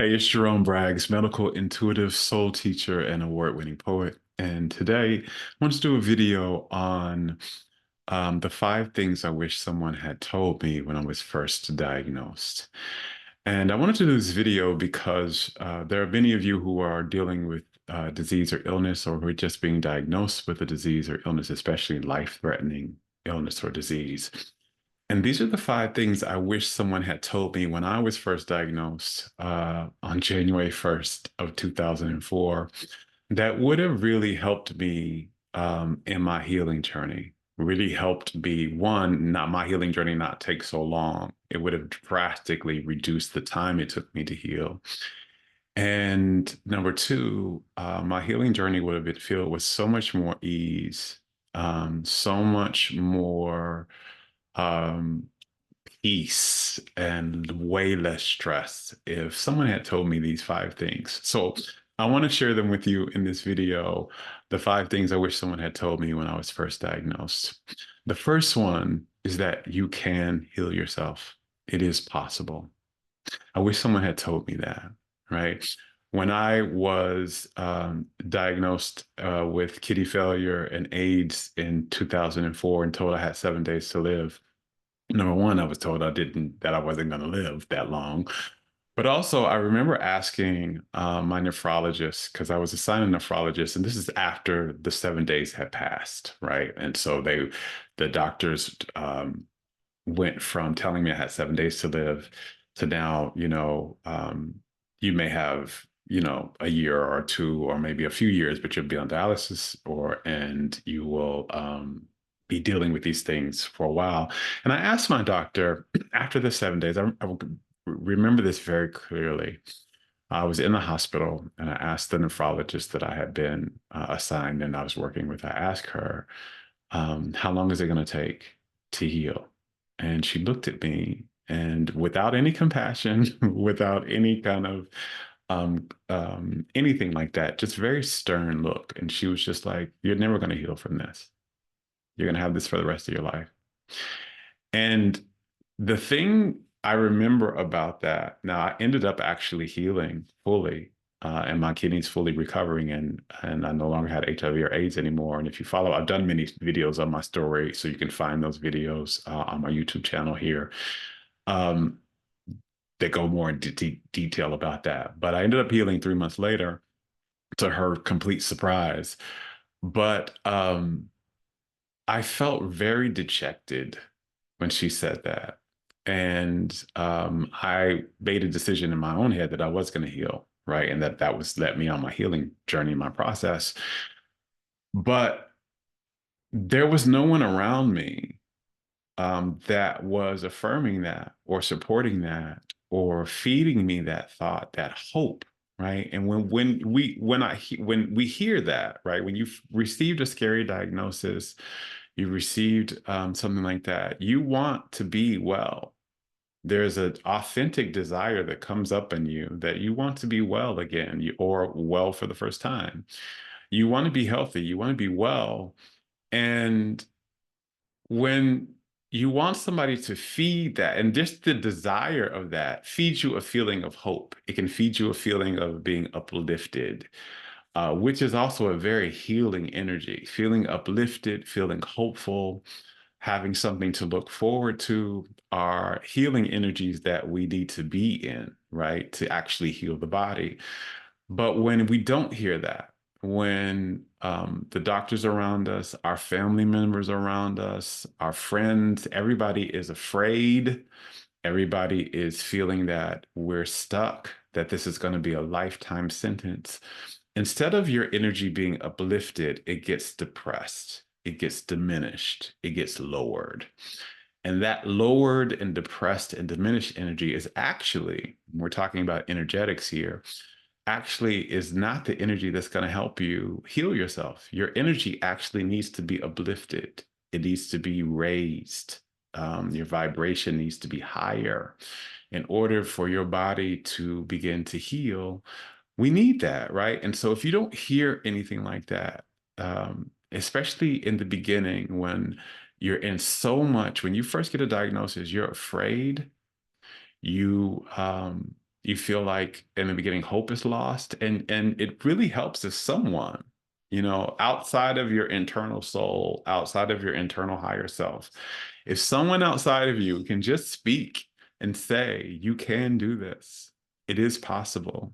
Hey, it's Jerome Braggs, medical intuitive soul teacher and award-winning poet. And today, I want to do a video on the 5 things I wish someone had told me when I was first diagnosed. And I wanted to do this video because there are many of you who are dealing with disease or illness, or who are just being diagnosed with a disease or illness, especially life-threatening illness or disease. And these are the 5 things I wish someone had told me when I was first diagnosed on January 1st of 2004 that would have really helped me in my healing journey. Really helped me, one, not my healing journey not take so long. It would have drastically reduced the time it took me to heal. And number two, my healing journey would have been filled with so much more ease, so much more um, peace and way less stress if someone had told me these 5 things. So I want to share them with you in this video, the 5 things I wish someone had told me when I was first diagnosed. The first one is that you can heal yourself. It is possible. I wish someone had told me that, right? When I was diagnosed with kidney failure and AIDS in 2004 and told I had 7 days to live, number one, I was told that I wasn't going to live that long. But also, I remember asking my nephrologist, because I was assigned a nephrologist, and this is after the 7 days had passed, right? And so the doctors went from telling me I had 7 days to live to now, you may have, a year or two, or maybe a few years, but you'll be on dialysis, and you will be dealing with these things for a while. And I asked my doctor after the 7 days, I remember this very clearly. I was in the hospital and I asked the nephrologist that I had been assigned and I was working with, I asked her, how long is it going to take to heal? And she looked at me and without any compassion, without any kind of anything like that, just very stern look. And she was just like, you're never going to heal from this. You're going to have this for the rest of your life. And the thing I remember about that, now I ended up actually healing fully, and my kidneys fully recovering, and I no longer had HIV or AIDS anymore. And if you follow, I've done many videos on my story, so you can find those videos on my YouTube channel here. Um, that go more into detail about that. But I ended up healing 3 months later, to her complete surprise. But I felt very dejected when she said that. And I made a decision in my own head that I was going to heal, right? And that was let me on my healing journey, my process. But there was no one around me that was affirming that or supporting that or feeding me that thought, that hope, right? And when we hear that, right, when you've received a scary diagnosis, you received something like that, you want to be well. There's an authentic desire that comes up in you that you want to be well again, or well for the first time. You want to be healthy. You want to be well. And when you want somebody to feed that, and just the desire of that feeds you a feeling of hope. It can feed you a feeling of being uplifted, which is also a very healing energy. Feeling uplifted, feeling hopeful, having something to look forward to are healing energies that we need to be in, right? To actually heal the body. But when we don't hear that, when the doctors around us, our family members around us, our friends, everybody is afraid, everybody is feeling that we're stuck, that this is going to be a lifetime sentence. Instead of your energy being uplifted, it gets depressed, it gets diminished, it gets lowered. And that lowered and depressed and diminished energy is actually, we're talking about energetics here, actually is not the energy that's going to help you heal yourself. Your energy actually needs to be uplifted. It needs to be raised. Your vibration needs to be higher in order for your body to begin to heal. We need that, right? And so if you don't hear anything like that, especially in the beginning when you're in so much, when you first get a diagnosis, you're afraid, you You feel like in the beginning hope is lost, and it really helps if someone, outside of your internal soul, outside of your internal higher self, if someone outside of you can just speak and say, you can do this. It is possible,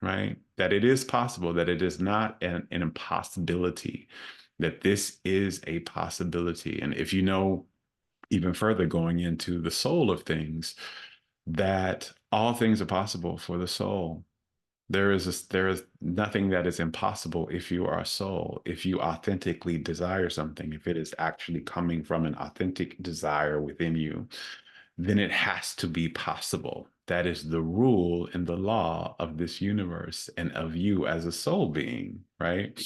right? That it is possible, that it is not an impossibility, that this is a possibility. And if you know even further going into the soul of things, that all things are possible for the soul. There is nothing that is impossible if you are a soul, if you authentically desire something, if it is actually coming from an authentic desire within you, then it has to be possible. That is the rule and the law of this universe and of you as a soul being, right?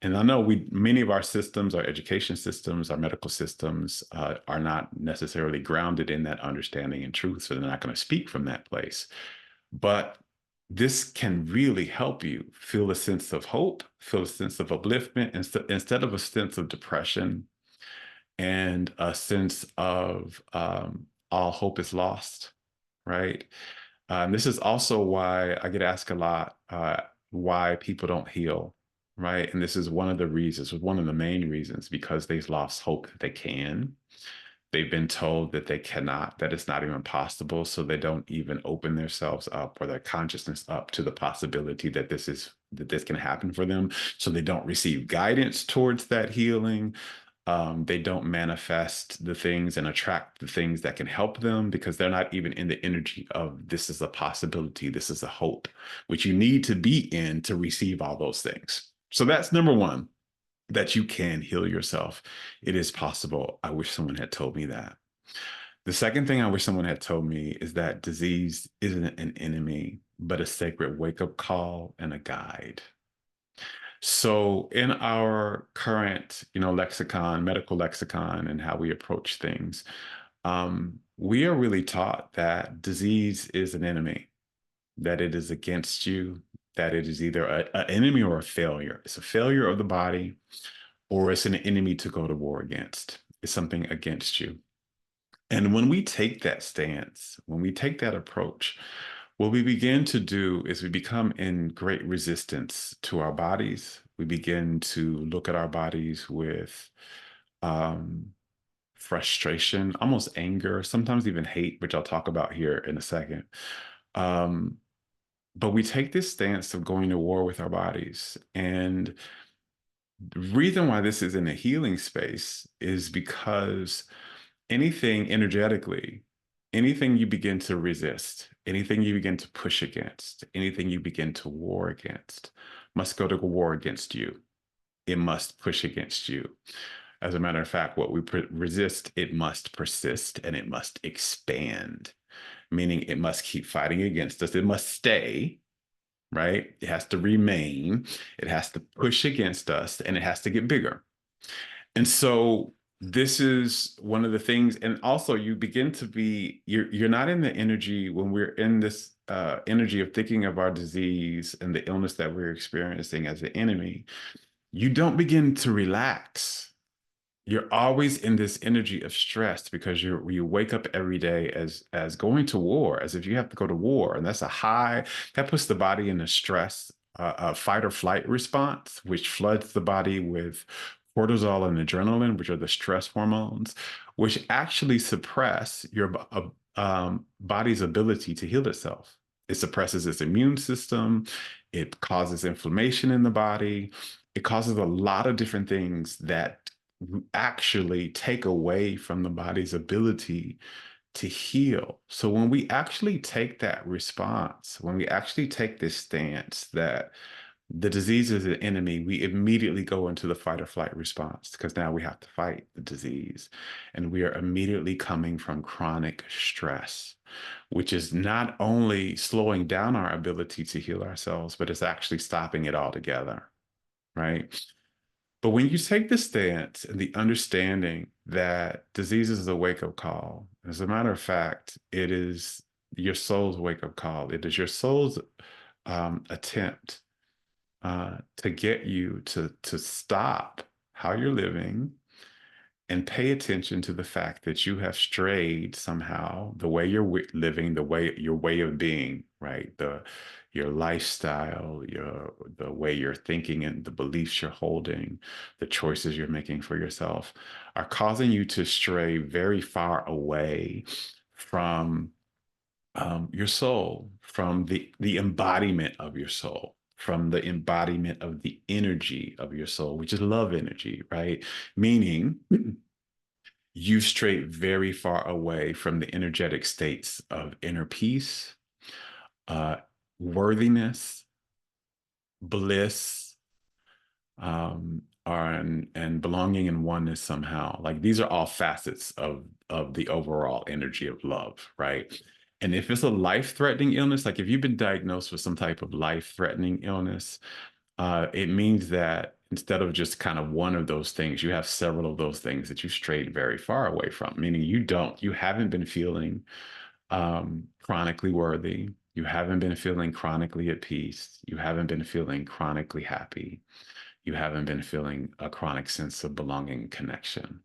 And I know many of our systems, our education systems, our medical systems, are not necessarily grounded in that understanding and truth, so they're not going to speak from that place. But this can really help you feel a sense of hope, feel a sense of upliftment, instead of a sense of depression and a sense of all hope is lost, right? This is also why I get asked a lot why people don't heal, right? And this is one of the reasons, one of the main reasons, because they've lost hope that they can. They've been told that they cannot, that it's not even possible. So they don't even open themselves up or their consciousness up to the possibility that this can happen for them. So they don't receive guidance towards that healing. They don't manifest the things and attract the things that can help them because they're not even in the energy of this is a possibility, this is a hope, which you need to be in to receive all those things. So that's number one, that you can heal yourself. It is possible. I wish someone had told me that. The second thing I wish someone had told me is that disease isn't an enemy, but a sacred wake up call and a guide. So in our current, lexicon, medical lexicon, and how we approach things, we are really taught that disease is an enemy, that it is against you, that it is either an enemy or a failure. It's a failure of the body, or it's an enemy to go to war against. It's something against you. And when we take that stance, when we take that approach, what we begin to do is we become in great resistance to our bodies. We begin to look at our bodies with um, frustration, almost anger, sometimes even hate, which I'll talk about here in a second. Um, but we take this stance of going to war with our bodies. And the reason why this is in a healing space is because anything energetically, anything you begin to resist, anything you begin to push against, anything you begin to war against, must go to war against you. It must push against you. As a matter of fact, what we resist, it must persist and it must expand, meaning it must keep fighting against us. It must stay, right? It has to remain. It has to push against us and it has to get bigger. And so this is one of the things, and also you begin to be, you're not in the energy when we're in this energy of thinking of our disease and the illness that we're experiencing as the enemy. You don't begin to relax. You're always in this energy of stress because you wake up every day as going to war, as if you have to go to war, and that's a high that puts the body in a stress, a fight or flight response, which floods the body with cortisol and adrenaline, which are the stress hormones, which actually suppress your body's ability to heal itself. It suppresses its immune system. It causes inflammation in the body. It causes a lot of different things that actually take away from the body's ability to heal. So when we actually take that response, when we actually take this stance that the disease is an enemy, we immediately go into the fight or flight response because now we have to fight the disease. And we are immediately coming from chronic stress, which is not only slowing down our ability to heal ourselves, but it's actually stopping it altogether, right? But when you take the stance and the understanding that disease is a wake-up call, as a matter of fact, it is your soul's wake-up call. It is your soul's attempt to get you to stop how you're living and pay attention to the fact that you have strayed somehow, the way you're living, the way your way of being, right? Your lifestyle, the way you're thinking and the beliefs you're holding, the choices you're making for yourself are causing you to stray very far away from your soul, from the embodiment of your soul, from the embodiment of the energy of your soul, which is love energy, right? Meaning you stray very far away from the energetic states of inner peace, uh, worthiness, bliss, and belonging and oneness somehow. Like these are all facets of the overall energy of love, right? And if it's a life-threatening illness, like if you've been diagnosed with some type of life-threatening illness, it means that instead of just kind of one of those things, you have several of those things that you strayed very far away from, meaning you haven't been feeling chronically worthy. You haven't been feeling chronically at peace. You haven't been feeling chronically happy. You haven't been feeling a chronic sense of belonging and connection.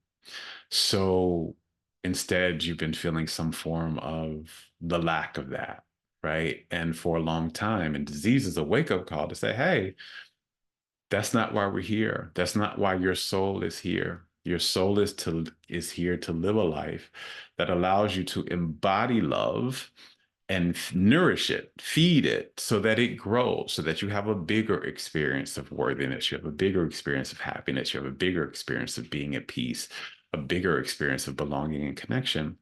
So instead, you've been feeling some form of the lack of that, right? And for a long time, and disease is a wake up call to say, hey, that's not why we're here. That's not why your soul is here. Your soul is here to live a life that allows you to embody love and nourish it, feed it so that it grows, so that you have a bigger experience of worthiness, you have a bigger experience of happiness, you have a bigger experience of being at peace, a bigger experience of belonging and connection.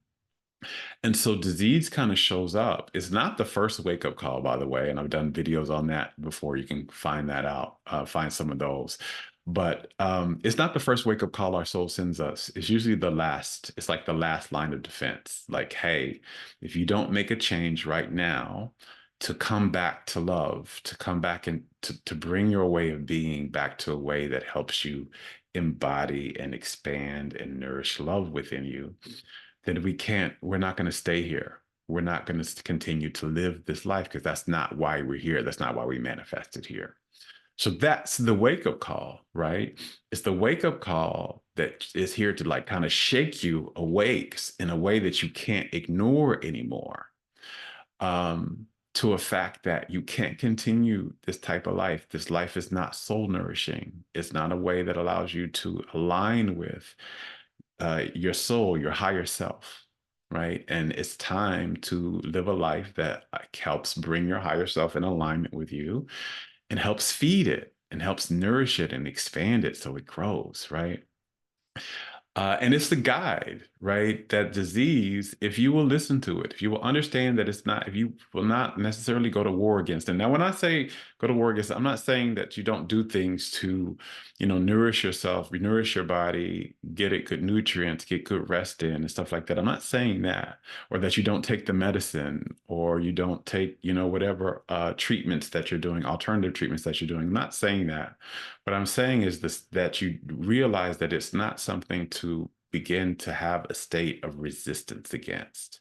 And so disease kind of shows up. It's not the first wake up call, by the way. And I've done videos on that before. You can find that out, find some of those. But it's not the first wake up call our soul sends us. It's usually the last, it's like the last line of defense. Like, hey, if you don't make a change right now to come back to love, to come back and to bring your way of being back to a way that helps you embody and expand and nourish love within you, then we're not going to stay here. We're not going to continue to live this life because that's not why we're here. That's not why we manifested here. So that's the wake up call, right? It's the wake up call that is here to like kind of shake you awake in a way that you can't ignore anymore. To a fact that you can't continue this type of life. This life is not soul nourishing. It's not a way that allows you to align with your soul, your higher self, right? And it's time to live a life that helps bring your higher self in alignment with you and helps feed it and helps nourish it and expand it so it grows, right? And it's the guide, right? That disease, if you will listen to it, if you will understand that it's not, if you will not necessarily go to war against it. Now, when I say go to war against it, I'm not saying that you don't do things to, nourish yourself, nourish your body, get it good nutrients, get good rest in and stuff like that. I'm not saying that, or that you don't take the medicine or you don't take, whatever treatments that you're doing, alternative treatments that you're doing. I'm not saying that. What I'm saying is this, that you realize that it's not something to begin to have a state of resistance against.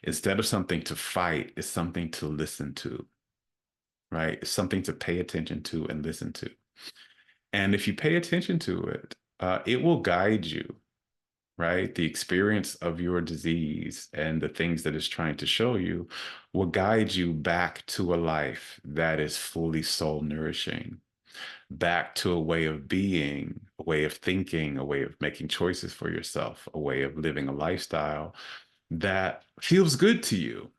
Instead of something to fight, it's something to listen to, right? It's something to pay attention to and listen to. And if you pay attention to it, it will guide you, right? The experience of your disease and the things that it's trying to show you will guide you back to a life that is fully soul nourishing, back to a way of being, a way of thinking, a way of making choices for yourself, a way of living a lifestyle that feels good to you,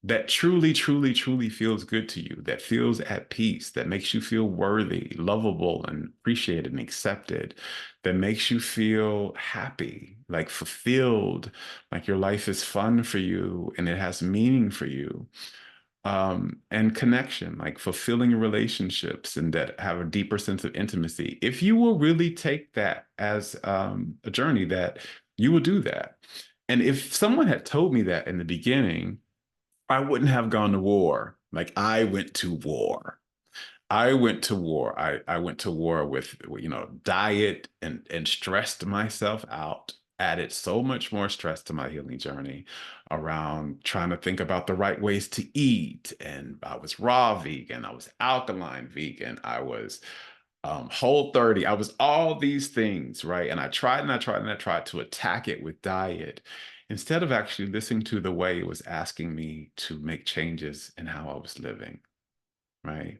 that truly, truly, truly feels good to you, that feels at peace, that makes you feel worthy, lovable, and appreciated and accepted, that makes you feel happy, like fulfilled, like your life is fun for you and it has meaning for you, and connection, like fulfilling relationships and that have a deeper sense of intimacy. If you will really take that as a journey, that you will do that. And if someone had told me that in the beginning, I wouldn't have gone to war. Like I went to war. I went to war. I went to war with, diet and stressed myself out, added so much more stress to my healing journey around trying to think about the right ways to eat. And I was raw vegan, I was alkaline vegan, I was Whole 30. I was all these things, right? And I tried and I tried and I tried to attack it with diet instead of actually listening to the way it was asking me to make changes in how I was living, right?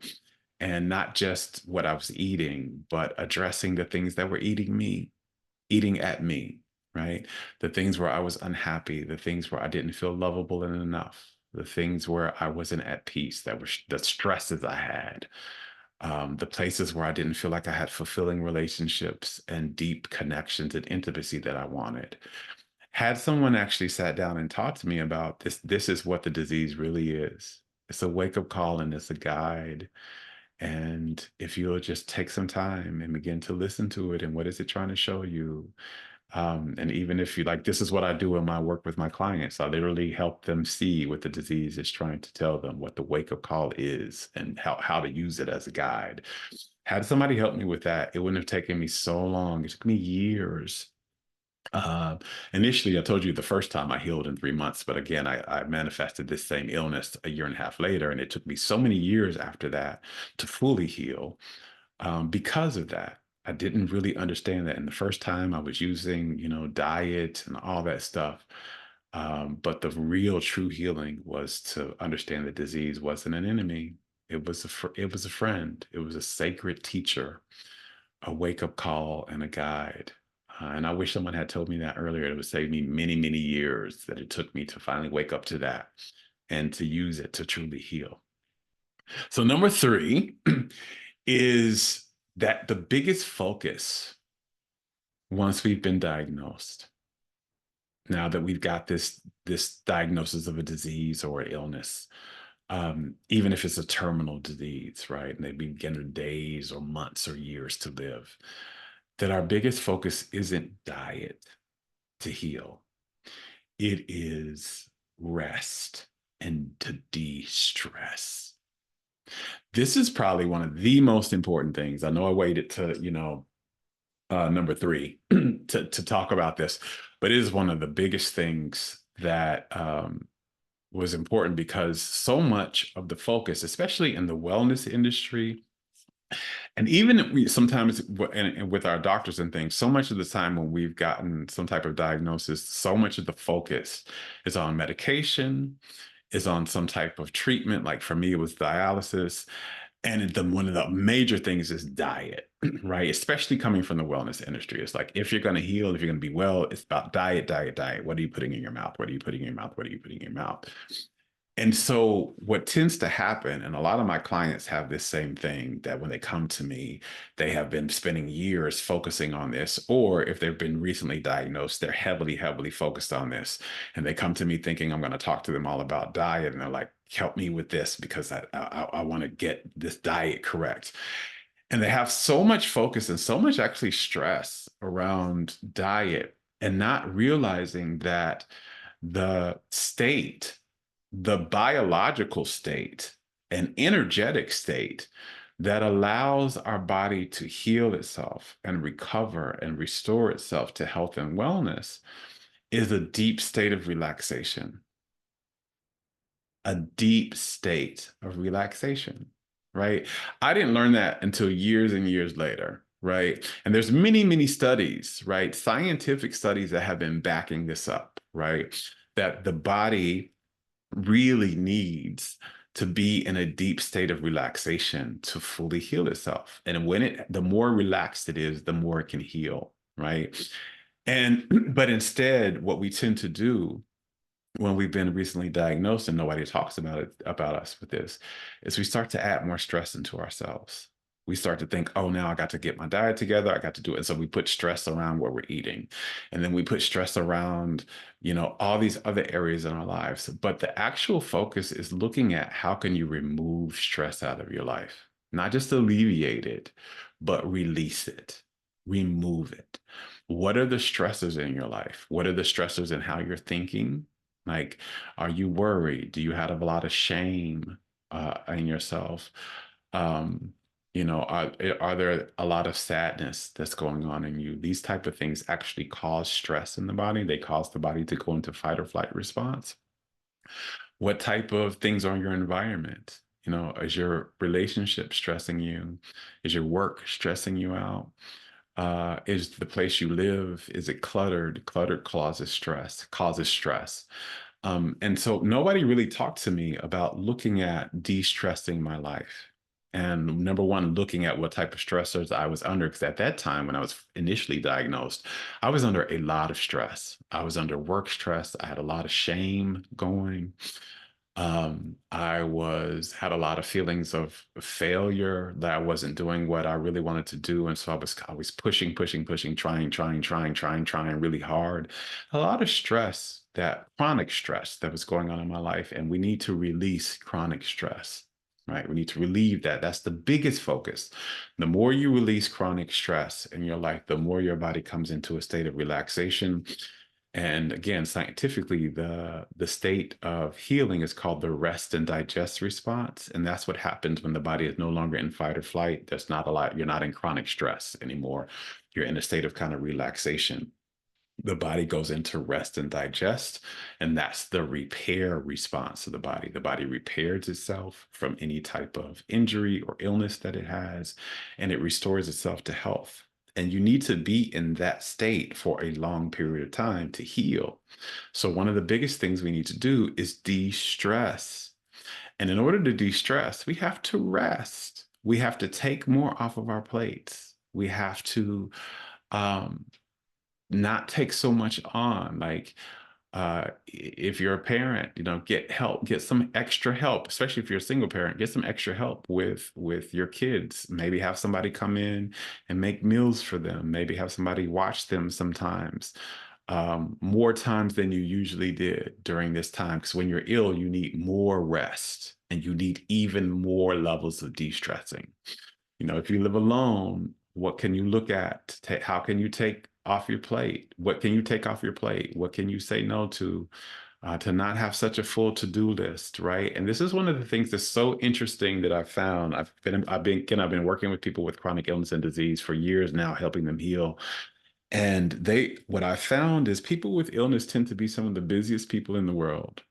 And not just what I was eating, but addressing the things that were eating at me, right? The things where I was unhappy, the things where I didn't feel lovable and enough, the things where I wasn't at peace, that were the stresses I had, the places where I didn't feel like I had fulfilling relationships and deep connections and intimacy that I wanted. Had someone actually sat down and talked to me about this is what the disease really is. It's a wake up call and it's a guide. And if you'll just take some time and begin to listen to it and what is it trying to show you, and even if you like, this is what I do in my work with my clients. I literally help them see what the disease is trying to tell them, what the wake up call is, and how to use it as a guide. Had somebody help me with that, it wouldn't have taken me so long. It took me years. Uh, Initially, I told you the first time I healed in 3 months, but again, I manifested this same illness a year and a half later, and it took me so many years after that to fully heal because of that. I didn't really understand that. And the first time I was using, diet and all that stuff. But the real true healing was to understand that disease wasn't an enemy. It was a friend. It was a sacred teacher, a wake up call, and a guide. And I wish someone had told me that earlier. It would save me many, many years that it took me to finally wake up to that and to use it to truly heal. So, number three is that the biggest focus once we've been diagnosed, now that we've got this diagnosis of a disease or illness, even if it's a terminal disease, right? And they begin days or months or years to live, that our biggest focus isn't diet to heal. It is rest and to de-stress. This is probably one of the most important things. I know I waited to, number three to talk about this, but it is one of the biggest things that was important because so much of the focus, especially in the wellness industry, and even sometimes and with our doctors and things, so much of the time when we've gotten some type of diagnosis, so much of the focus is on medication, is on some type of treatment. Like for me, it was dialysis. And one of the major things is diet, right? Especially coming from the wellness industry. It's like, if you're going to heal, if you're going to be well, it's about diet, diet, diet. What are you putting in your mouth? What are you putting in your mouth? What are you putting in your mouth? And so what tends to happen, and a lot of my clients have this same thing, that when they come to me, they have been spending years focusing on this, or if they've been recently diagnosed, they're heavily, heavily focused on this. And they come to me thinking I'm going to talk to them all about diet. And they're like, help me with this because I want to get this diet correct. And they have so much focus and so much actually stress around diet and not realizing that the state, the biological state, an energetic state that allows our body to heal itself and recover and restore itself to health and wellness is a deep state of relaxation, a deep state of relaxation, right? I didn't learn that until years and years later, right? And there's many, many studies, right? Scientific studies that have been backing this up, right? That the body really needs to be in a deep state of relaxation to fully heal itself. And the more relaxed it is, the more it can heal, right? But instead, what we tend to do when we've been recently diagnosed and nobody talks about us with this, is we start to add more stress into ourselves. We start to think, oh, now I got to get my diet together. I got to do it. And so we put stress around what we're eating. And then we put stress around, all these other areas in our lives. But the actual focus is looking at how can you remove stress out of your life, not just alleviate it, but release it, remove it. What are the stressors in your life? What are the stressors in how you're thinking? Like, are you worried? Do you have a lot of shame in yourself? Are there a lot of sadness that's going on in you? These type of things actually cause stress in the body. They cause the body to go into fight or flight response. What type of things are in your environment? You know, is your relationship stressing you? Is your work stressing you out? Is the place you live, is it cluttered? Cluttered causes stress. And so nobody really talked to me about looking at de-stressing my life. And number one, looking at what type of stressors I was under. Because at that time, when I was initially diagnosed, I was under a lot of stress. I was under work stress. I had a lot of shame going. I was had a lot of feelings of failure that I wasn't doing what I really wanted to do. And so I was pushing, pushing, pushing, trying really hard. A lot of stress, that chronic stress that was going on in my life. And we need to release chronic stress, right? We need to relieve that. That's the biggest focus. The more you release chronic stress in your life, the more your body comes into a state of relaxation. And again, scientifically, the state of healing is called the rest and digest response. And that's what happens when the body is no longer in fight or flight. There's not a lot, you're not in chronic stress anymore. You're in a state of kind of relaxation. The body goes into rest and digest, and that's the repair response of the body. The body repairs itself from any type of injury or illness that it has, and it restores itself to health. And you need to be in that state for a long period of time to heal. So, one of the biggest things we need to do is de stress. And in order to de stress, we have to rest. We have to take more off of our plates. We have to um, not take so much on. Like, if you're a parent, you know, get help, get some extra help, especially if you're a single parent, get some extra help with your kids. Maybe have somebody come in and make meals for them. Maybe have somebody watch them sometimes, more times than you usually did during this time. Because when you're ill, you need more rest and you need even more levels of de-stressing. You know, if you live alone, what can you look at? How can you take off your plate? What can you take off your plate? What can you say no to not have such a full to-do list, right? And this is one of the things that's so interesting that I've found. I've been working with people with chronic illness and disease for years now, helping them heal. And what I found is people with illness tend to be some of the busiest people in the world.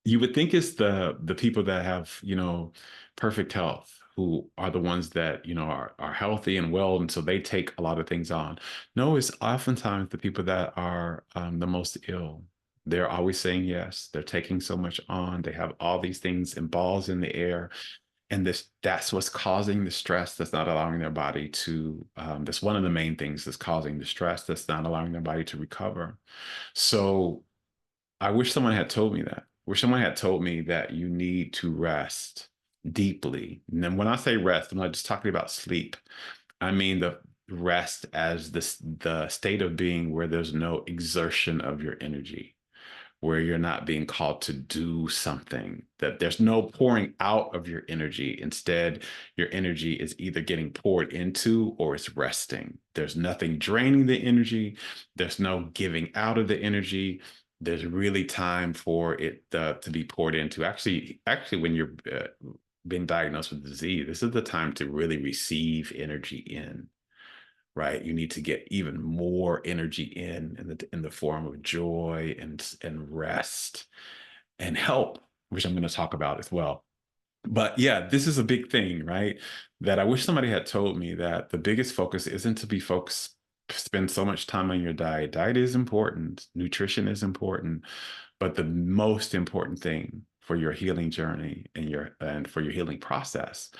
You would think it's the people that have, you know, perfect health who are the ones that, you know, are healthy and well, and so they take a lot of things on. No, it's oftentimes the people that are the most ill. They're always saying yes. They're taking so much on. They have all these things and balls in the air. And that's what's causing the stress that's not allowing their body to, that's one of the main things that's causing the stress that's not allowing their body to recover. So I wish someone had told me that. Wish someone had told me that you need to rest deeply. And then when I say rest, I'm not just talking about sleep. I mean the rest as the state of being where there's no exertion of your energy, where you're not being called to do something, that there's no pouring out of your energy. Instead, your energy is either getting poured into or it's resting. There's nothing draining the energy. There's no giving out of the energy. There's really time for it to be poured into. Actually, when you're being diagnosed with disease, this is the time to really receive energy in, right? You need to get even more energy in the form of joy and rest and help, which I'm going to talk about as well. But yeah, this is a big thing, right? That I wish somebody had told me that the biggest focus isn't to be focused, spend so much time on your diet. Diet is important, nutrition is important, but the most important thing for your healing journey and for your healing process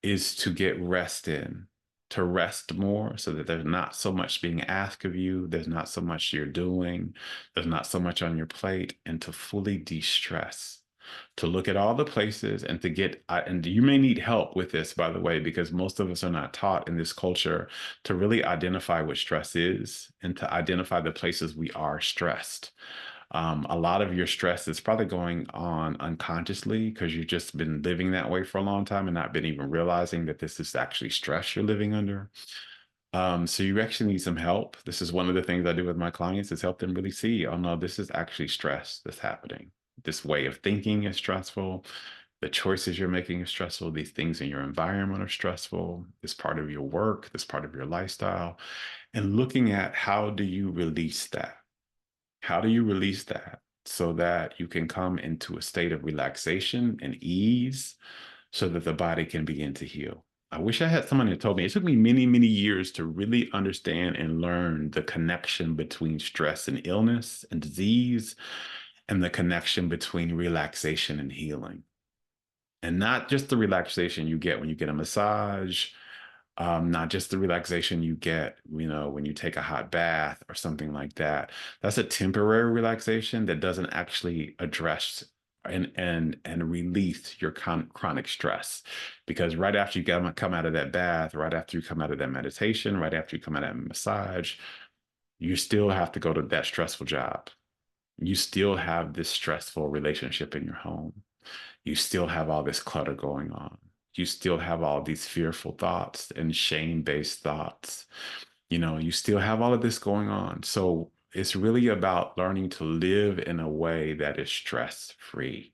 is to get rest in, to rest more so that there's not so much being asked of you, there's not so much you're doing, there's not so much on your plate, and to fully de-stress. To look at all the places and to get, and you may need help with this, by the way, because most of us are not taught in this culture to really identify what stress is and to identify the places we are stressed. A lot of your stress is probably going on unconsciously because you've just been living that way for a long time and not been even realizing that this is actually stress you're living under. So you actually need some help. This is one of the things I do with my clients is help them really see, oh no, this is actually stress that's happening. This way of thinking is stressful. The choices you're making are stressful. These things in your environment are stressful. This part of your work, this part of your lifestyle, and looking at how do you release that? How do you release that? so that you can come into a state of relaxation and ease so that the body can begin to heal. I wish I had someone that told me. It took me many, many years to really understand and learn the connection between stress and illness and disease, and the connection between relaxation and healing. And not just the relaxation you get when you get a massage, not just the relaxation you get, when you take a hot bath or something like that. That's a temporary relaxation that doesn't actually address and release your chronic stress. Because right after you come out of that bath, right after you come out of that meditation, right after you come out of that massage, you still have to go to that stressful job. You still have this stressful relationship in your home. You still have all this clutter going on. You still have all these fearful thoughts and shame-based thoughts. You still have all of this going on. So it's really about learning to live in a way that is stress-free.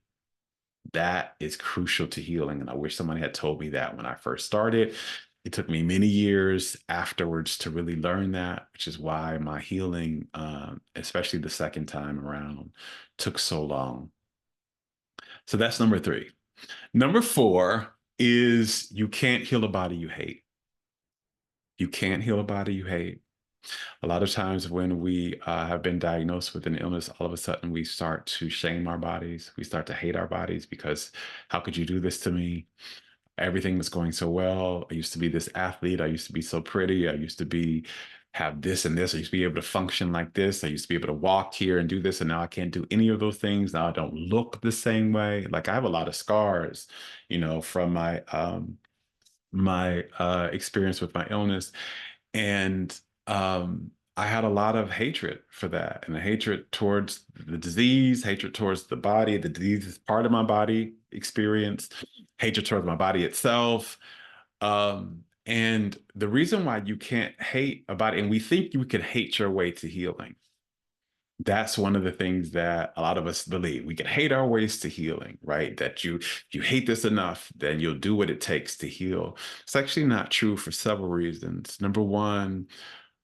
That is crucial to healing. And I wish someone had told me that when I first started. It took me many years afterwards to really learn that, which is why my healing, especially the second time around, took so long. So that's number three. Number four is you can't heal a body you hate. You can't heal a body you hate. A lot of times when we have been diagnosed with an illness, all of a sudden we start to shame our bodies. We start to hate our bodies because how could you do this to me? Everything was going so well. I used to be this athlete. I used to be so pretty. I used to have this and this. I used to be able to function like this. I used to be able to walk here and do this. And now I can't do any of those things. Now I don't look the same way. Like I have a lot of scars, from my experience with my illness. And I had a lot of hatred for that, and a hatred towards the disease, hatred towards the body. The disease is part of my body experience, hatred towards my body itself. And the reason why you can't hate a body, and we think you can hate your way to healing. That's one of the things that a lot of us believe. We can hate our ways to healing, right? That you hate this enough, then you'll do what it takes to heal. It's actually not true for several reasons. Number one,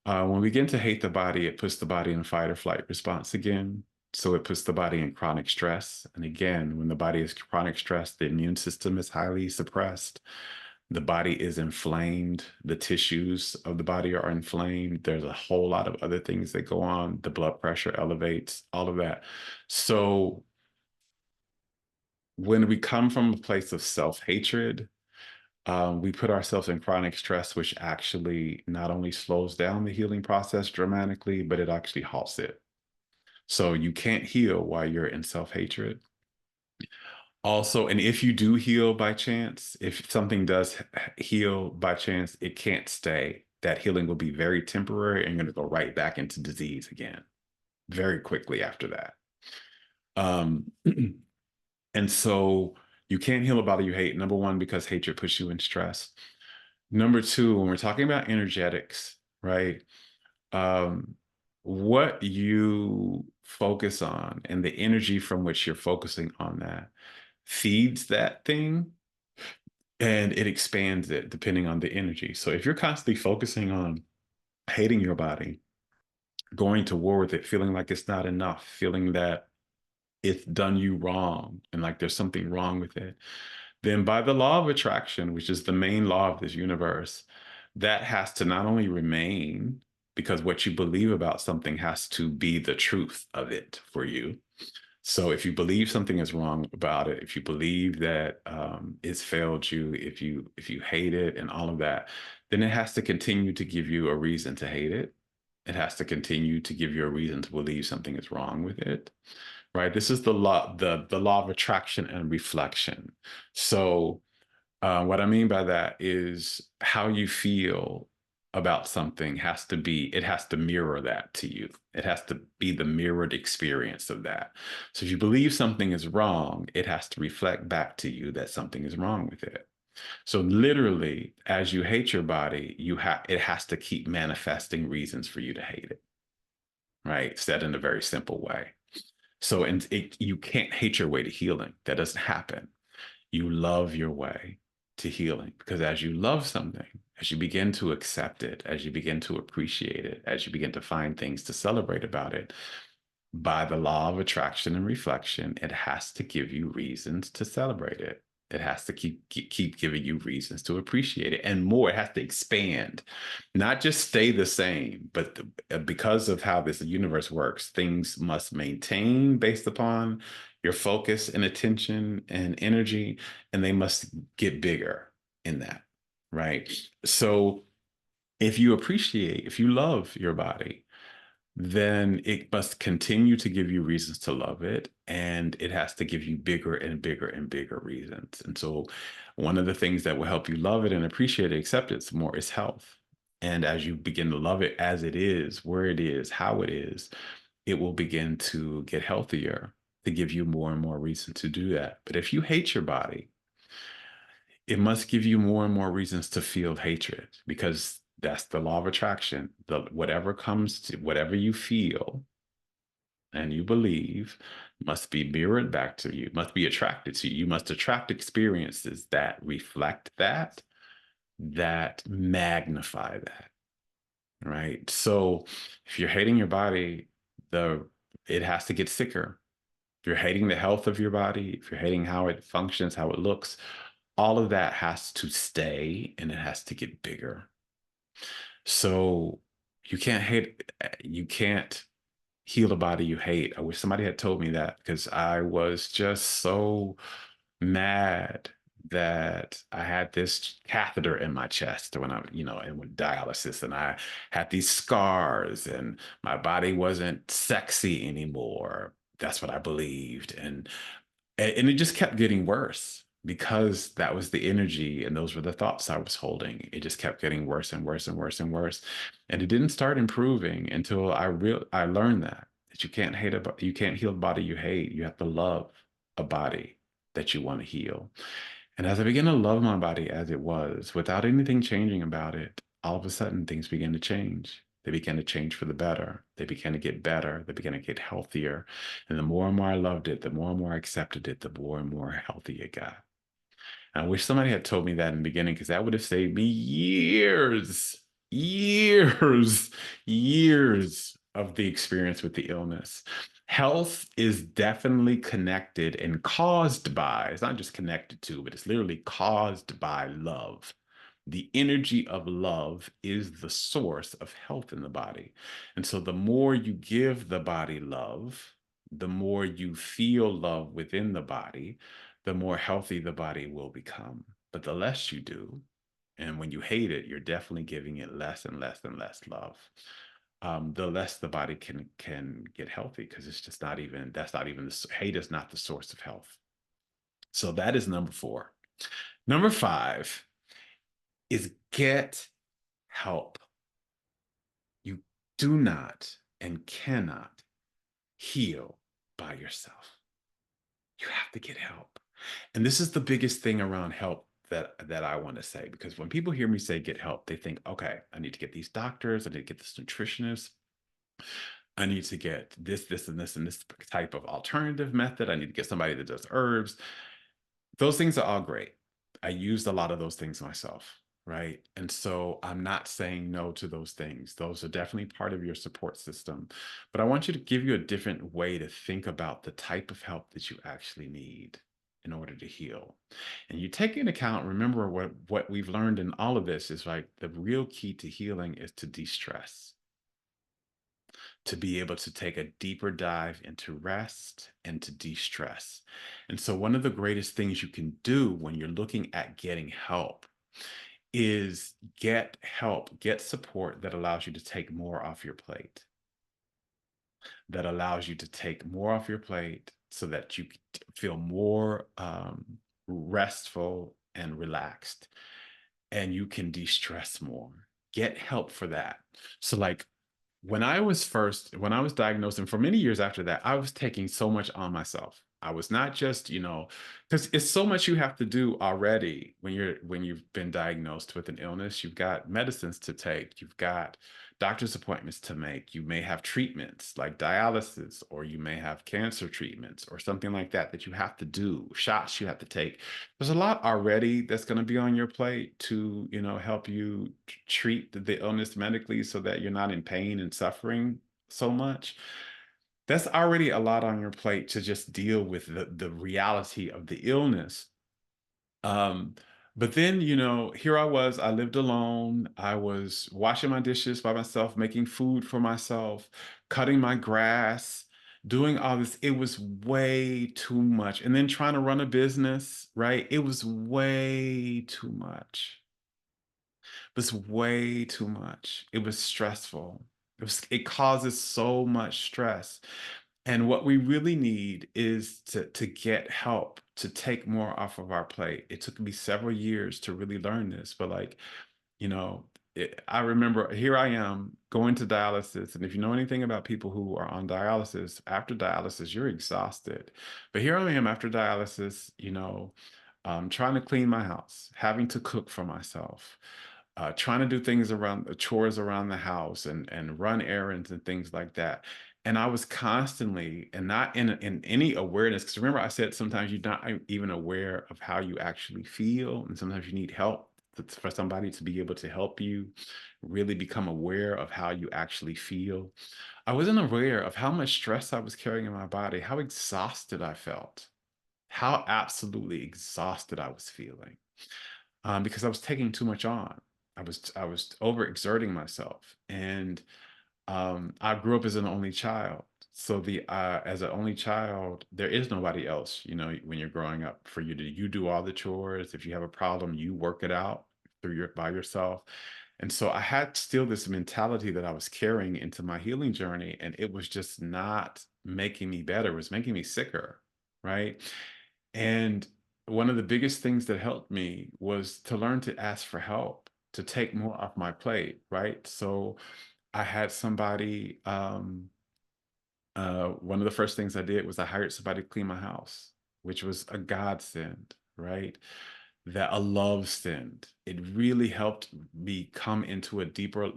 when we begin to hate the body, it puts the body in a fight or flight response again. So it puts the body in chronic stress. And again, when the body is chronic stress, the immune system is highly suppressed. The body is inflamed. The tissues of the body are inflamed. There's a whole lot of other things that go on. The blood pressure elevates, all of that. So when we come from a place of self-hatred, we put ourselves in chronic stress, which actually not only slows down the healing process dramatically, but it actually halts it. So you can't heal while you're in self-hatred. Also, and if you do heal by chance, if something does heal by chance, it can't stay. That healing will be very temporary and going to go right back into disease again very quickly after that. Um, and so you can't heal a body you hate. Number one, because hatred puts you in stress. Number two, when we're talking about energetics, right? Um, what you focus on and the energy from which you're focusing on that feeds that thing, and it expands it depending on the energy. So if you're constantly focusing on hating your body, going to war with it, feeling like it's not enough, feeling that it's done you wrong and like there's something wrong with it, then by the law of attraction, which is the main law of this universe, that has to not only remain, because what you believe about something has to be the truth of it for you. So if you believe something is wrong about it, if you believe that it's failed you, if you hate it and all of that, then it has to continue to give you a reason to hate it. It has to continue to give you a reason to believe something is wrong with it, right? This is the law of attraction and reflection. So what I mean by that is how you feel about something it has to mirror that to you. It has to be the mirrored experience of that. So if you believe something is wrong, it has to reflect back to you that something is wrong with it. So literally, as you hate your body, it has to keep manifesting reasons for you to hate it, right? Said in a very simple way. So you can't hate your way to healing. That doesn't happen. You love your way to healing, because as you love something, as you begin to accept it, as you begin to appreciate it, as you begin to find things to celebrate about it, by the law of attraction and reflection, it has to give you reasons to celebrate it. It has to keep giving you reasons to appreciate it, and more. It has to expand, not just stay the same. But because of how this universe works, things must maintain based upon your focus and attention and energy, and they must get bigger in that, right? So if you love your body, then it must continue to give you reasons to love it. And it has to give you bigger and bigger and bigger reasons. And so, one of the things that will help you love it and appreciate it, accept it more is health. And as you begin to love it as it is, where it is, how it will begin to get healthier to give you more and more reason to do that. But if you hate your body, it must give you more and more reasons to feel hatred because that's the law of attraction. The whatever comes to whatever you feel and you believe must be mirrored back to you, must be attracted to you. You must attract experiences that reflect that, that magnify that, right? So if you're hating your body, the it has to get sicker. If you're hating the health of your body, if you're hating how it functions, how it looks, all of that has to stay and it has to get bigger. So you can't heal a body you hate. I wish somebody had told me that because I was just so mad that I had this catheter in my chest when and with dialysis, and I had these scars, and my body wasn't sexy anymore. That's what I believed, and it just kept getting worse because that was the energy and those were the thoughts I was holding. It just kept getting worse and worse and worse and worse, and it didn't start improving until I learned that you can't heal a body you hate. You have to love a body that you want to heal. And as I began to love my body as it was, without anything changing about it, all of a sudden things began to change. They began to change for the better. They began to get better. They began to get healthier. And the more and more I loved it, the more and more I accepted it, the more and more healthy it got. And I wish somebody had told me that in the beginning because that would have saved me years, years of the experience with the illness. Health is definitely connected and caused by, it's not just connected to, but it's literally caused by love. The energy of love is the source of health in the body. And so the more you give the body love, the more you feel love within the body, the more healthy the body will become. But the less you do, and when you hate it, you're definitely giving it less and less and less love. The less the body can get healthy because it's just not even hate is not the source of health. So that is number 4. Number 5 is get help. You do not and cannot heal by yourself. You have to get help. And this is the biggest thing around help that I want to say, because when people hear me say get help, they think, okay, I need to get these doctors, I need to get this nutritionist, I need to get this, and this type of alternative method. I need to get somebody that does herbs. Those things are all great. I used a lot of those things myself, right? And so I'm not saying no to those things. Those are definitely part of your support system. But I want you to give you a different way to think about the type of help that you actually need in order to heal. And you take into account, remember what we've learned in all of this is like the real key to healing is to de-stress, to be able to take a deeper dive into rest and to de-stress. And so one of the greatest things you can do when you're looking at getting help is get support that allows you to take more off your plate, that allows you to take more off your plate so that you feel more restful and relaxed and you can de-stress more. Get help for that. So like when I was diagnosed, and for many years after that, I was taking so much on myself. I was not just, because it's so much you have to do already when you've been diagnosed with an illness. You've got medicines to take, you've got doctor's appointments to make, you may have treatments like dialysis, or you may have cancer treatments or something like that you have to do, shots you have to take. There's a lot already that's going to be on your plate to, help you treat the illness medically so that you're not in pain and suffering so much. that's already a lot on your plate to just deal with the reality of the illness. Um, but then, here I was, I lived alone. I was washing my dishes by myself, making food for myself, cutting my grass, doing all this. It was way too much. And then trying to run a business, right? It was way too much. It was way too much. It was stressful. It causes so much stress. And what we really need is to get help to take more off of our plate. It took me several years to really learn this, but like, you know, I remember here I am going to dialysis. And if you know anything about people who are on dialysis, after dialysis, you're exhausted. But here I am after dialysis, trying to clean my house, having to cook for myself, trying to do things around the chores around the house and run errands and things like that. And I was constantly and not in any awareness, because remember I said sometimes you're not even aware of how you actually feel, and sometimes you need help for somebody to be able to help you really become aware of how you actually feel. I wasn't aware of how much stress I was carrying in my body, how exhausted I felt, how absolutely exhausted I was feeling, because I was taking too much on. I was overexerting myself, and I grew up as an only child. So the as an only child, there is nobody else, when you're growing up for you do all the chores. If you have a problem, you work it out by yourself. And so I had still this mentality that I was carrying into my healing journey, and it was just not making me better. It was making me sicker, right? And one of the biggest things that helped me was to learn to ask for help, to take more off my plate, right? So I had somebody, one of the first things I did was I hired somebody to clean my house, which was a godsend, right? That a love send. It really helped me come into a deeper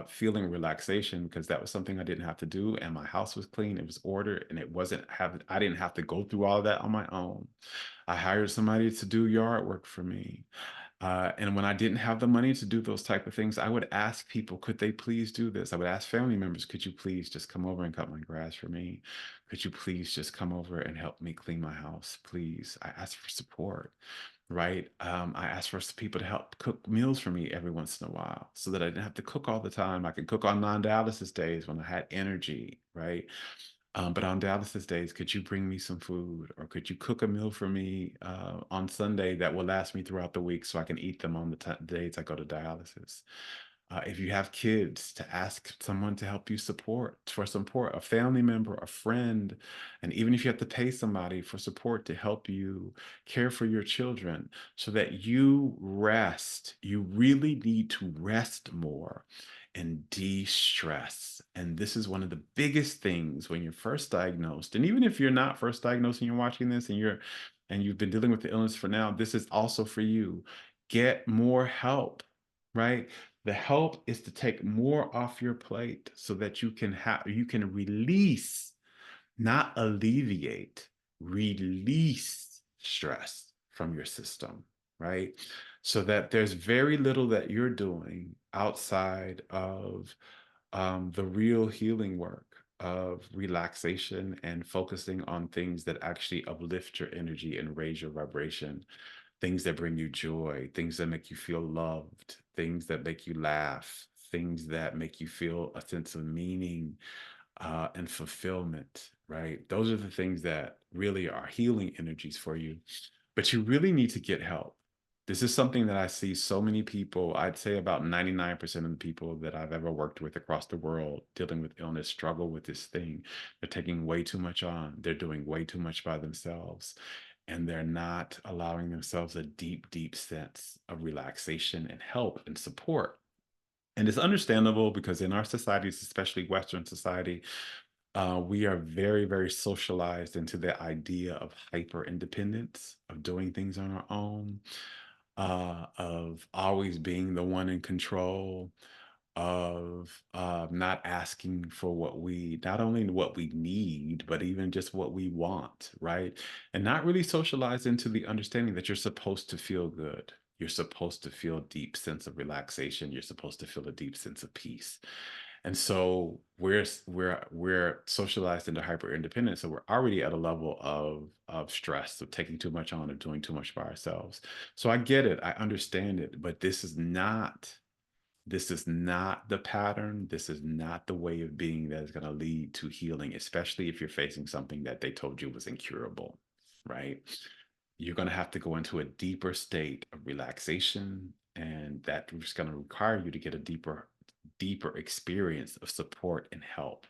feeling relaxation, because that was something I didn't have to do, and my house was clean, it was ordered, and I didn't have to go through all of that on my own. I hired somebody to do yard work for me. And when I didn't have the money to do those type of things, I would ask people, could they please do this? I would ask family members, could you please just come over and cut my grass for me? Could you please just come over and help me clean my house? Please. I asked for support, right? I asked for people to help cook meals for me every once in a while so that I didn't have to cook all the time. I could cook on non-dialysis days when I had energy, right? But on dialysis days, could you bring me some food, or could you cook a meal for me on Sunday that will last me throughout the week so I can eat them on the days I go to dialysis? If you have kids, to ask someone to help you support a family member, a friend, and even if you have to pay somebody for support to help you care for your children so that you rest. You really need to rest more and de-stress. And this is one of the biggest things when you're first diagnosed. And even if you're not first diagnosed and you're watching this and you've been dealing with the illness for now, this is also for you. Get more help, right? The help is to take more off your plate so that you can release, not alleviate, release stress from your system, right? So that there's very little that you're doing outside of the real healing work of relaxation and focusing on things that actually uplift your energy and raise your vibration, things that bring you joy, things that make you feel loved, things that make you laugh, things that make you feel a sense of meaning and fulfillment, right? Those are the things that really are healing energies for you. But you really need to get help. This is something that I see so many people, I'd say about 99% of the people that I've ever worked with across the world dealing with illness struggle with this thing. They're taking way too much on. They're doing way too much by themselves. And they're not allowing themselves a deep, deep sense of relaxation and help and support. And it's understandable because in our societies, especially Western society, we are very, very socialized into the idea of hyper independence, of doing things on our own, of always being the one in control, of not asking for not only what we need, but even just what we want, right? And not really socialized into the understanding that you're supposed to feel good. You're supposed to feel a deep sense of relaxation. You're supposed to feel a deep sense of peace. And so we're socialized into hyper independence. So we're already at a level of stress, of taking too much on, of doing too much by ourselves. So I get it, I understand it, but this is not the pattern. This is not the way of being that is going to lead to healing, especially if you're facing something that they told you was incurable, right? You're going to have to go into a deeper state of relaxation, and that is going to require you to get a deeper experience of support and help.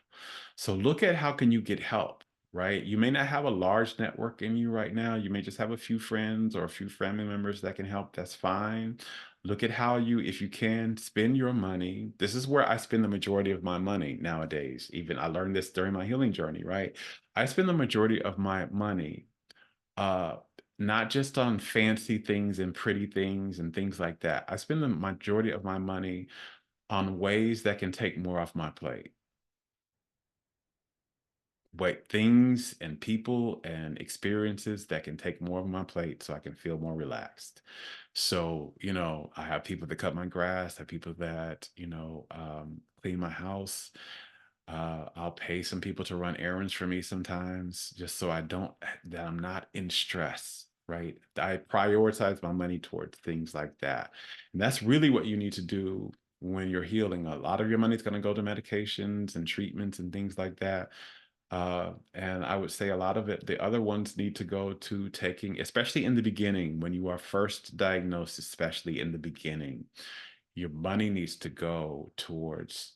So look at how can you get help, right? You may not have a large network in you right now. You may just have a few friends or a few family members that can help. That's fine. Look at how you, if you can, spend your money. This is where I spend the majority of my money nowadays. Even I learned this during my healing journey, right? I spend the majority of my money uh not just on fancy things and pretty things and things like that. I spend the majority of my money on ways that can take more off my plate. Wait, things and people and experiences that can take more of my plate so I can feel more relaxed. So, I have people that cut my grass, I have people that, clean my house. I'll pay some people to run errands for me sometimes, just so that I'm not in stress, right? I prioritize my money towards things like that. And that's really what you need to do when you're healing. A lot of your money is going to go to medications and treatments and things like that. And I would say a lot of it, the other ones need to go to taking, especially in the beginning, when you are first diagnosed, especially in the beginning, your money needs to go towards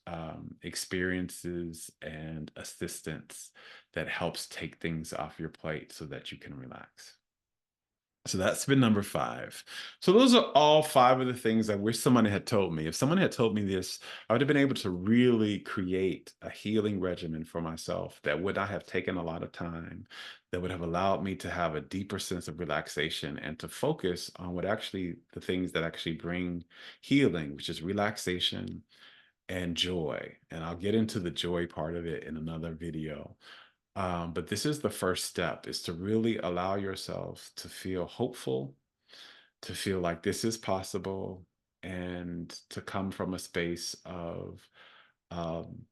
experiences and assistance that helps take things off your plate so that you can relax. So that's been number five. So those are all five of the things I wish someone had told me. If someone had told me this, I would have been able to really create a healing regimen for myself that would not have taken a lot of time, that would have allowed me to have a deeper sense of relaxation and to focus on the things that actually bring healing, which is relaxation and joy. And I'll get into the joy part of it in another video. But this is the first step, is to really allow yourself to feel hopeful, to feel like this is possible, and to come from a space of um,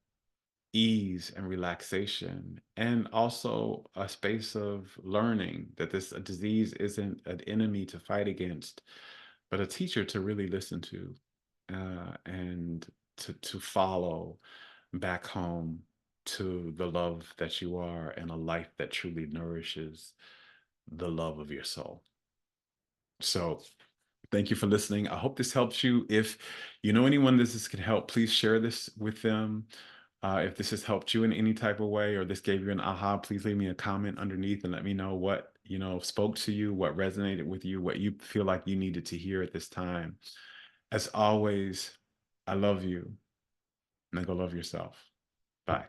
ease and relaxation, and also a space of learning that this disease isn't an enemy to fight against, but a teacher to really listen to, and to follow back home to the love that you are and a life that truly nourishes the love of your soul. So thank you for listening. I hope this helps you. If you know anyone this can help, please share this with them. If this has helped you in any type of way, or this gave you an aha, please leave me a comment underneath and let me know what, spoke to you, what resonated with you, what you feel like you needed to hear at this time. As always, I love you, and go love yourself. Bye.